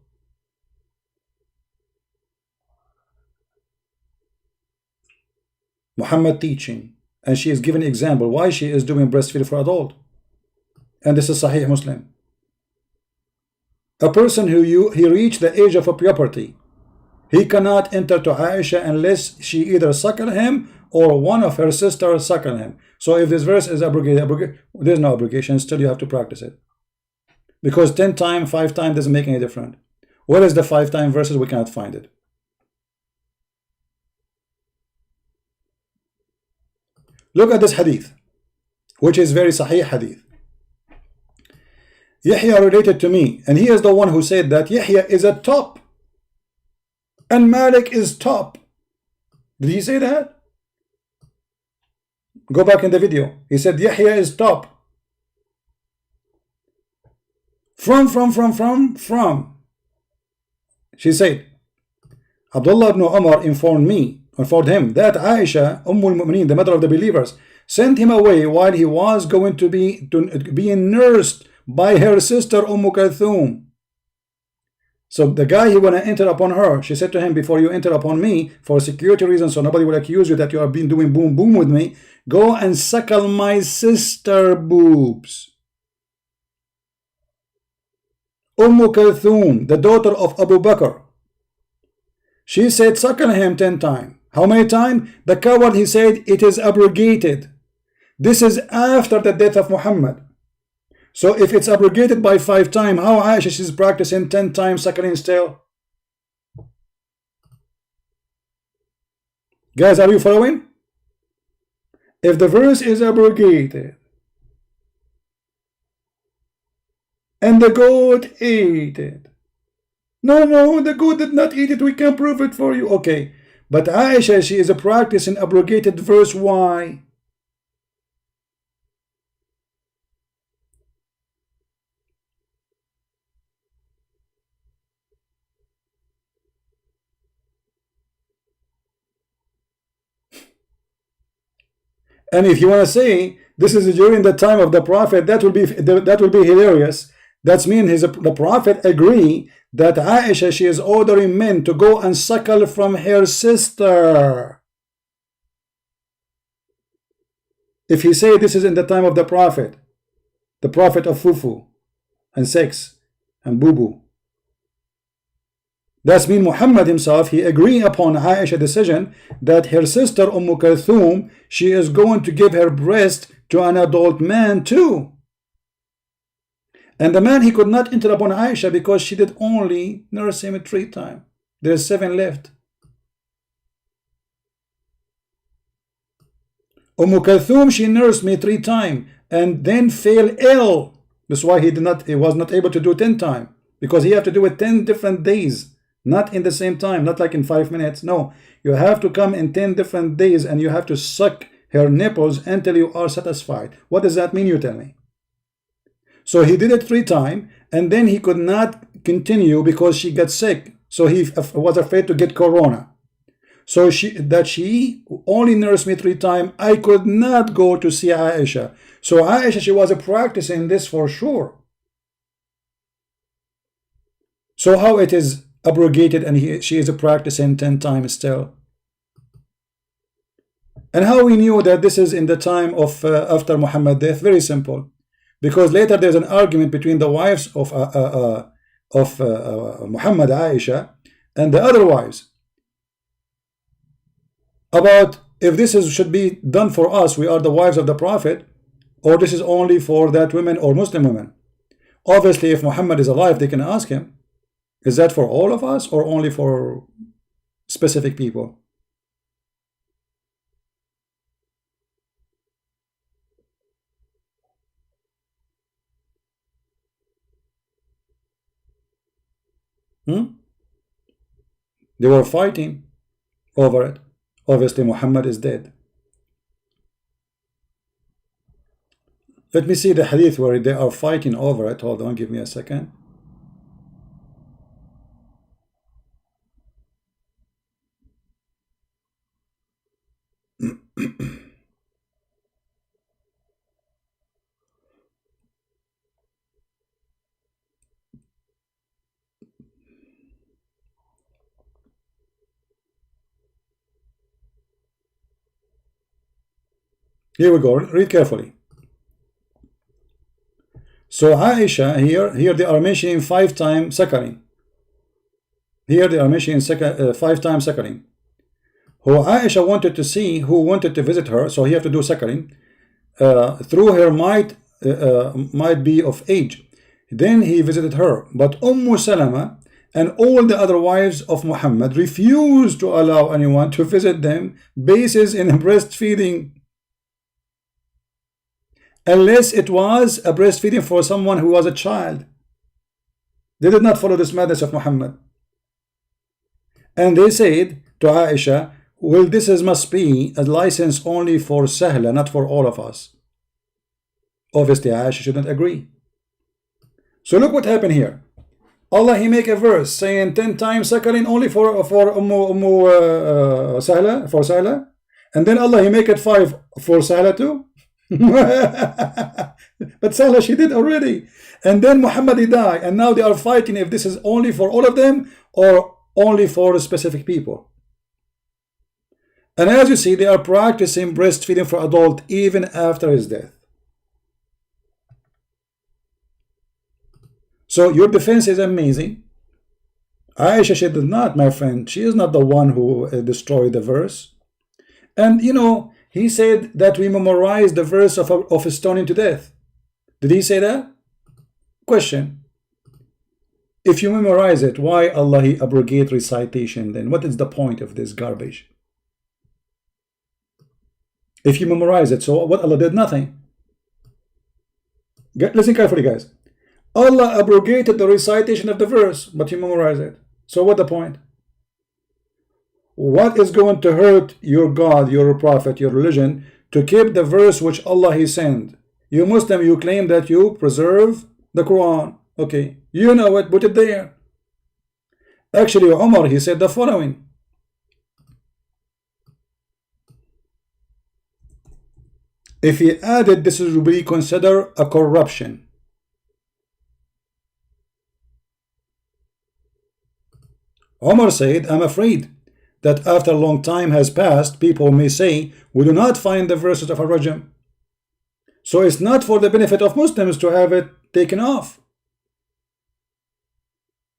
Muhammad teaching. and she is giving example why she is doing breastfeeding for adult. And this is Sahih Muslim. A person who he reached the age of puberty, he cannot enter to Aisha unless she either suckle him or one of her sisters suckle him. So if this verse is abrogated, there's no abrogation, still you have to practice it. Because 10 times, 5 times doesn't make any difference. What is the 5 time verses? We cannot find it. Look at this hadith, which is very Sahih hadith. Yahya related to me, and he is the one who said that Yahya is a top and Malik is top. Did he say that? Go back in the video. He said Yahya is top. From. She said, Abdullah ibn Umar informed him that Aisha, al-Mu'mineen, the mother of the believers, sent him away while he was going to be nursed by her sister Kulthum. So the guy, he wanna enter upon her. She said to him, before you enter upon me, for security reasons, so nobody will accuse you that you have been doing boom boom with me, go and suckle my sister boobs. Kulthum, the daughter of Abu Bakr, she said suckle him 10 times. How many times? The coward, he said it is abrogated. This is after the death of Muhammad. So if it's abrogated by 5 times, how Aisha she's practicing 10 times suckling still? Guys, are you following? If the verse is abrogated and the goat ate it, no, the goat did not eat it, we can prove it for you. Okay, but Aisha, she is practicing abrogated verse. Why? And if you want to say this is during the time of the Prophet, that will be hilarious. That means the Prophet agree that Aisha, she is ordering men to go and suckle from her sister. If he say this is in the time of the Prophet of Fufu and sex and boo-boo, that means Muhammad himself, he agreed upon Aisha's decision that her sister Kulthum, she is going to give her breast to an adult man too. And the man, he could not enter upon Aisha because she did only nurse him 3 times. There's 7 left. Kulthum, she nursed me 3 times and then fell ill. That's why he was not able to do 10 times, because he have to do it 10 different days. Not in the same time, not like in 5 minutes. No, you have to come in 10 different days and you have to suck her nipples until you are satisfied. What does that mean, you tell me? So he did it 3 times and then he could not continue because she got sick. So he was afraid to get corona. So she only nursed me 3 times. I could not go to see Aisha. So Aisha, she was practicing this for sure. So how it is abrogated and she is practicing 10 times still? And how we knew that this is in the time of after Muhammad's death? Very simple, because later there's an argument between the wives of Muhammad, Aisha, and the other wives about if this should be done for us, we are the wives of the Prophet, or this is only for that women or Muslim women. Obviously, if Muhammad is alive, they can ask him, is that for all of us or only for specific people? They were fighting over it. Obviously, Muhammad is dead. Let me see the hadith where they are fighting over it. Hold on, give me a second. Here we go. Read carefully. So Aisha, here they are mentioning 5 times suckling. Here they are mentioning 5 times suckling. Who Aisha wanted to see, who wanted to visit her, so he have to do suckling. Through her might be of age. Then he visited her. But Salama and all the other wives of Muhammad refused to allow anyone to visit them basis in breastfeeding, unless it was a breastfeeding for someone who was a child. They did not follow this madness of Muhammad. And they said to Aisha, well, this must be a license only for Sahla, not for all of us. Obviously Aisha shouldn't agree. So look what happened here. Allah, he make a verse saying 10 times suckling only for Sahla, and then Allah, he make it 5 for Sahla too. But Sahla, she did already. And then Muhammad, he died, and now they are fighting if this is only for all of them or only for specific people. And as you see, they are practicing breastfeeding for adult even after his death. So your defense is amazing. Aisha, she did not, my friend. She is not the one who destroyed the verse. And you know, he said that we memorize the verse of stoning to death. Did he say that? Question. If you memorize it, why Allah he abrogate recitation then? What is the point of this garbage? If you memorize it, so what Allah did? Nothing. Listen carefully, guys. Allah abrogated the recitation of the verse, but you memorize it. So what the point? What is going to hurt your God, your prophet, your religion to keep the verse which Allah he sent? You Muslim, you claim that you preserve the Quran. Okay, you know it, put it there. Actually, Umar, he said the following. If he added, this will be considered a corruption. Umar said, I'm afraid that after a long time has passed, people may say, we do not find the verses of Ar-Rajm. So it's not for the benefit of Muslims to have it taken off.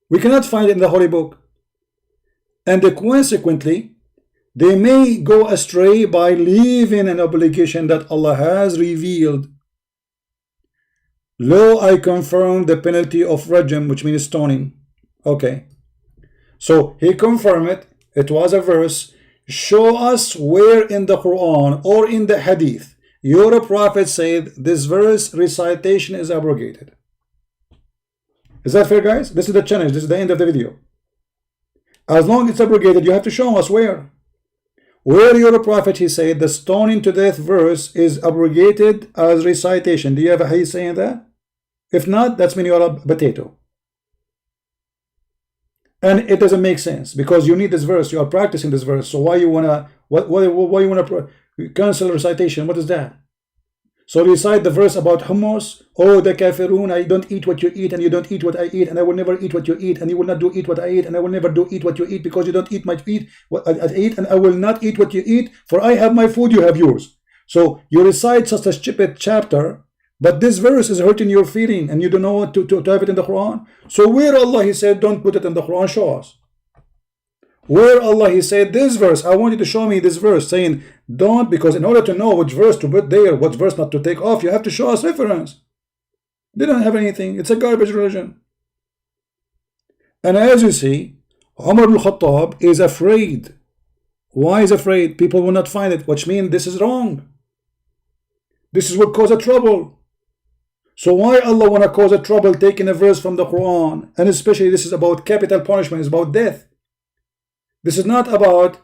We cannot find it in the Holy Book. And consequently, they may go astray by leaving an obligation that Allah has revealed. Lo, I confirm the penalty of Rajm, which means stoning. Okay. So he confirmed it. It was a verse. Show us where in the Quran or in the Hadith your prophet said this verse recitation is abrogated. Is that fair, guys? This is the challenge. This is the end of the video. As long as it's abrogated, you have to show us where. Where your prophet, he said, the stoning to death verse is abrogated as recitation. Do you have a hadith saying that? If not, that's mean you're a potato. And it doesn't make sense because you need this verse. You are practicing this verse. So why you wanna why you wanna cancel recitation? What is that? So recite the verse about hummus. Oh, the kafirun, I don't eat what you eat, and you don't eat what I eat, and I will never eat what you eat, and you will not do eat what I eat, and I will never do eat what you eat because you don't eat what I eat, and I will not eat what you eat, for I have my food, you have yours. So you recite such a stupid chapter, but this verse is hurting your feeling, and you don't know what to have it in the Quran. So where Allah he said don't put it in the Quran, show us. Where Allah he said this verse, I want you to show me this verse saying don't, because in order to know which verse to put there, what verse not to take off, you have to show us reference. They don't have anything. It's a garbage religion. And as you see, Umar al-Khattab is afraid. Why is afraid? People will not find it, which means this is wrong. This is what causes trouble. So why Allah want to cause a trouble taking a verse from the Quran? And especially this is about capital punishment, it's about death. This is not about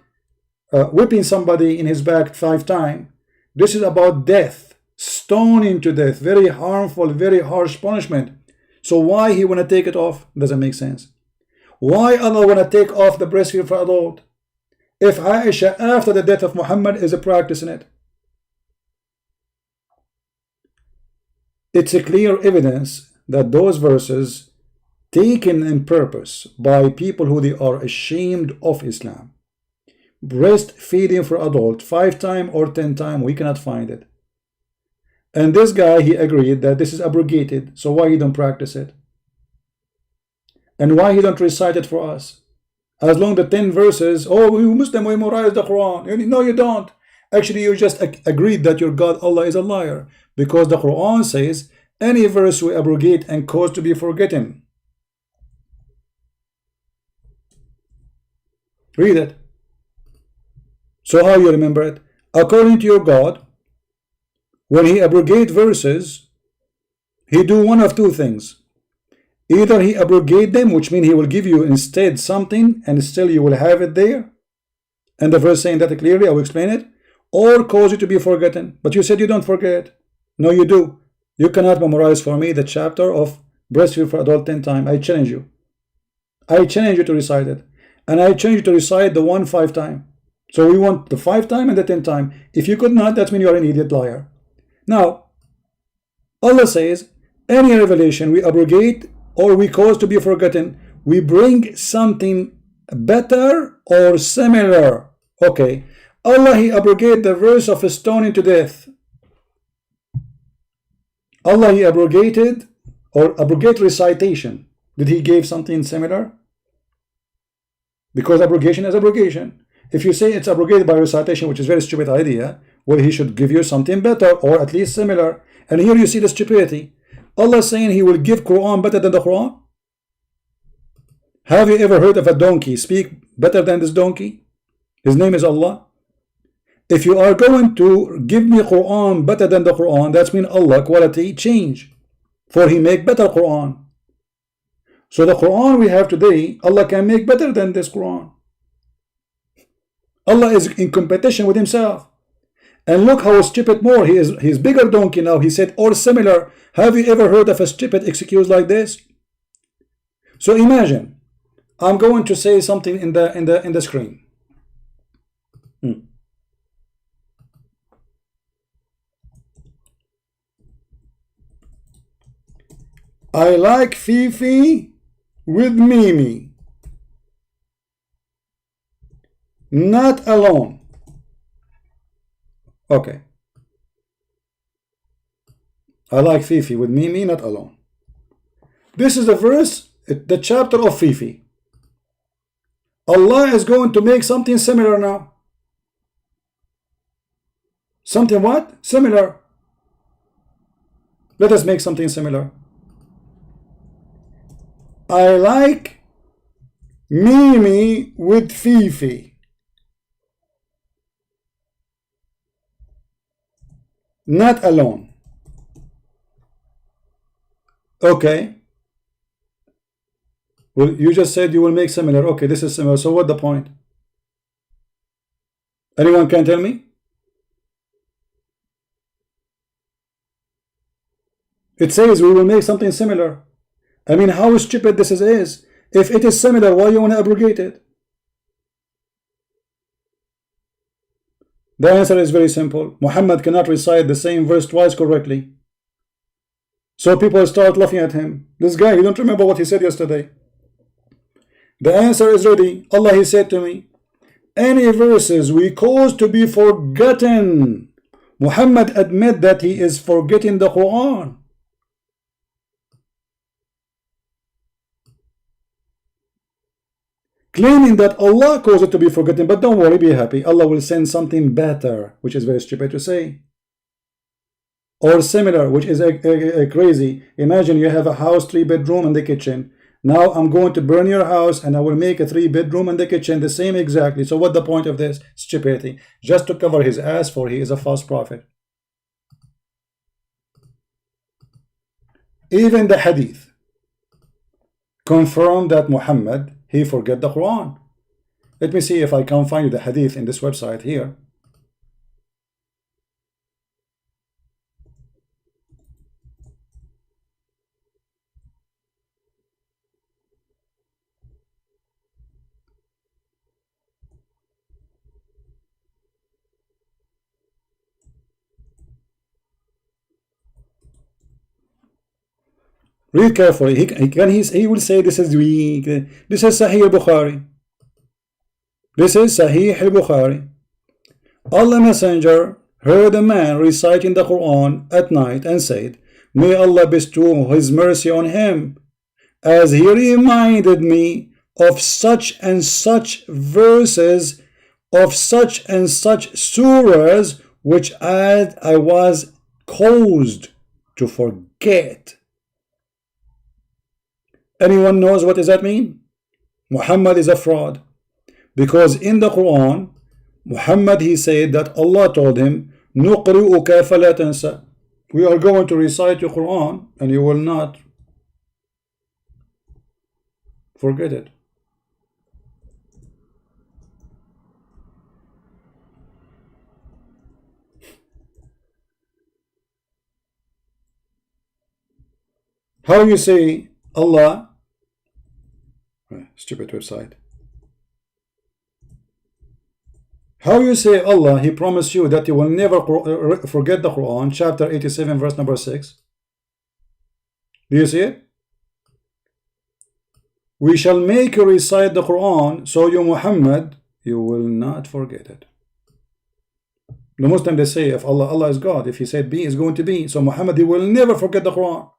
whipping somebody in his back 5 times. This is about death, stoning to death, very harmful, very harsh punishment. So why he want to take it off? Doesn't make sense. Why Allah want to take off the breastfeeding for adult? If Aisha after the death of Muhammad is a practicing it. It's a clear evidence that those verses taken in purpose by people who they are ashamed of Islam. Breastfeeding for adult 5 times or 10 times, we cannot find it. And this guy, he agreed that this is abrogated, so why he don't practice it? And why he don't recite it for us? As long the 10 verses, oh, we Muslim, we memorize the Quran. No, you don't. Actually, you just agreed that your God, Allah, is a liar. Because the Quran says, any verse we abrogate and cause to be forgotten. Read it. So how you remember it? According to your God, when he abrogate verses, he do one of two things. Either he abrogate them, which means he will give you instead something, and still you will have it there. And the verse saying that clearly, I will explain it. Or cause it to be forgotten. But you said you don't forget. No, you do. You cannot memorize for me the chapter of breastfeed for adult 10 times. I challenge you. I challenge you to recite it. And I challenge you to recite the one 5 times. So we want the 5 times and the 10 times. If you could not, that means you are an idiot liar. Now, Allah says, any revelation we abrogate or we cause to be forgotten, we bring something better or similar. Okay. Allah, he abrogate the verse of stoning to death. Allah, he abrogated or abrogate recitation. Did he give something similar? Because abrogation is abrogation. If you say it's abrogated by recitation, which is a very stupid idea, well, he should give you something better or at least similar. And here you see the stupidity. Allah is saying he will give Quran better than the Quran. Have you ever heard of a donkey speak better than this donkey? His name is Allah. If you are going to give me Quran better than the Quran, that means Allah quality change. For he make better Quran. So the Quran we have today, Allah can make better than this Quran. Allah is in competition with himself. And look how stupid more. He is bigger donkey now. He said, or similar. Have you ever heard of a stupid excuse like this? So imagine, I'm going to say something in the screen. I like Fifi with Mimi, not alone. Okay. I like Fifi with Mimi, not alone. This is the verse, the chapter of Fifi. Allah is going to make something similar now. Something what? Similar. Let us make something similar. I like Mimi with Fifi, not alone. Okay. Well, you just said you will make similar. Okay, this is similar. So what's the point? Anyone can tell me? It says we will make something similar. I mean, how stupid this is. If it is similar, why you want to abrogate it? The answer is very simple. Muhammad cannot recite the same verse twice correctly. So people start laughing at him. This guy, you don't remember what he said yesterday. The answer is ready. Allah, he said to me, any verses we cause to be forgotten. Muhammad admit that he is forgetting the Quran. Claiming that Allah caused it to be forgotten, but don't worry, be happy. Allah will send something better, which is very stupid to say. Or similar, which is crazy. Imagine you have a house, 3-bedroom and the kitchen. Now I'm going to burn your house and I will make a 3-bedroom and the kitchen the same exactly. So what the point of this? Stupidity. Just to cover his ass, for he is a false prophet. Even the hadith confirm that Muhammad, he forget the Quran. Let me see if I can find you the hadith in this website here. Read carefully. He will say this is weak. This is Sahih al-Bukhari. This is Sahih al-Bukhari. Allah Messenger heard a man reciting the Quran at night and said, may Allah bestow His mercy on him, as he reminded me of such and such verses of such and such surahs which I was caused to forget. Anyone knows what does that mean? Muhammad is a fraud, because in the Quran Muhammad, he said that Allah told him, نُقْرِئُكَ فَلَا تَنْسَى, we are going to recite your Quran and you will not forget it. How you say Allah, stupid website. How you say Allah, He promised you that you will never forget the Quran, chapter 87, verse number 6. Do you see it? We shall make you recite the Quran, so you Muhammad, you will not forget it. The Muslims, they say, if Allah is God, if He said be, is going to be. So Muhammad, he will never forget the Quran.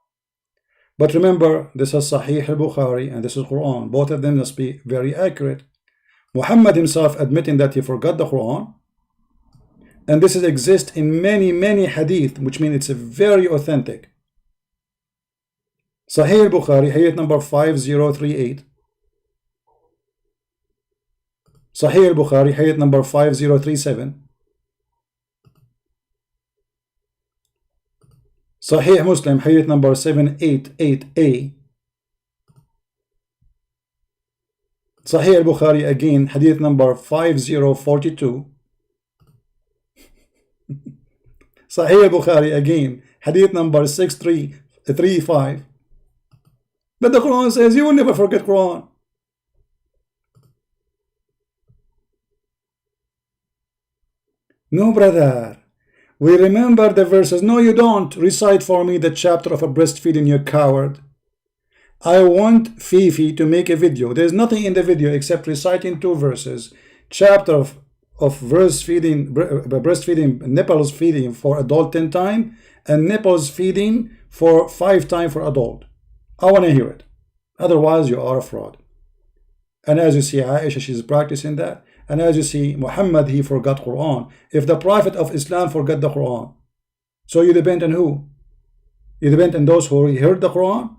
But remember, this is Sahih al-Bukhari and this is Quran. Both of them must be very accurate. Muhammad himself admitting that he forgot the Quran, and this exists in many hadith, which means it's a very authentic. Sahih al-Bukhari, hadith number 5038. Sahih al-Bukhari, hadith number 5037. Sahih Muslim, hadith number 788a. Sahih al-Bukhari again, hadith number 5042. Sahih al-Bukhari again, hadith number 6335. But the Quran says you will never forget Quran. No, brother. We remember the verses. No, you don't. Recite for me the chapter of a breastfeeding, you coward. I want Fifi to make a video. There's nothing in the video except reciting 2 verses. Chapter of breastfeeding, nipples feeding for adult 10 times, and nipples feeding for 5 times for adult. I want to hear it. Otherwise, you are a fraud. And as you see, Aisha, she's practicing that. And as you see, Muhammad, he forgot Quran. If the Prophet of Islam forgot the Quran, so you depend on who? You depend on those who heard the Quran?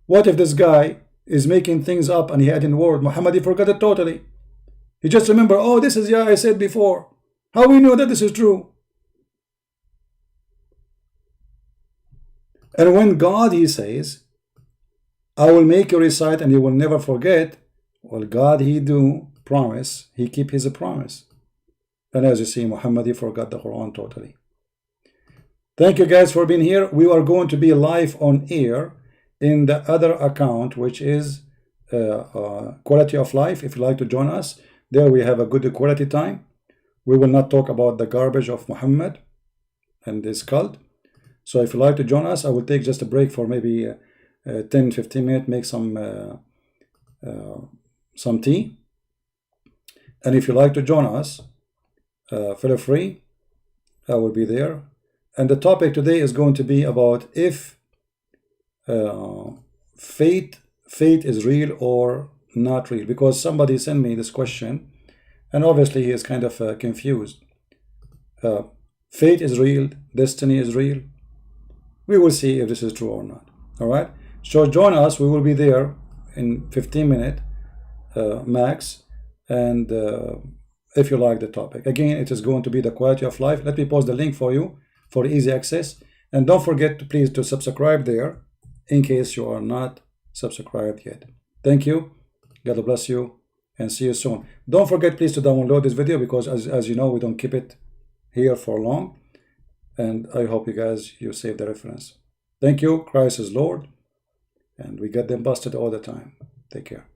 What if this guy is making things up and he had in the word? Muhammad, he forgot it totally. He just remember, oh, this is, yeah, I said before. How we know that this is true? And when God, he says, I will make you recite and you will never forget. Well, God, he do promise, he keep his promise. And as you see, Muhammad, he forgot the Quran totally. Thank you guys for being here. We are going to be live on air in the other account, which is Quality of Life. If you like to join us, there we have a good quality time. We will not talk about the garbage of Muhammad and this cult. So if you like to join us, I will take just a break for maybe 10-15 minutes, make some tea. And if you like to join us, feel free. I will be there. And the topic today is going to be about if fate is real or not real, because somebody sent me this question and obviously he is kind of confused. Fate is real, destiny is real. We will see if this is true or not. All right, so join us. We will be there in 15 minutes max. And if you like the topic, again, it is going to be the quality of life. Let me post the link for you for easy access. And don't forget to please to subscribe there in case you are not subscribed yet. Thank you. God bless you and see you soon. Don't forget please to download this video, because as you know, we don't keep it here for long. And I hope you guys, you save the reference. Thank you. Christ is Lord. And we get them busted all the time. Take care.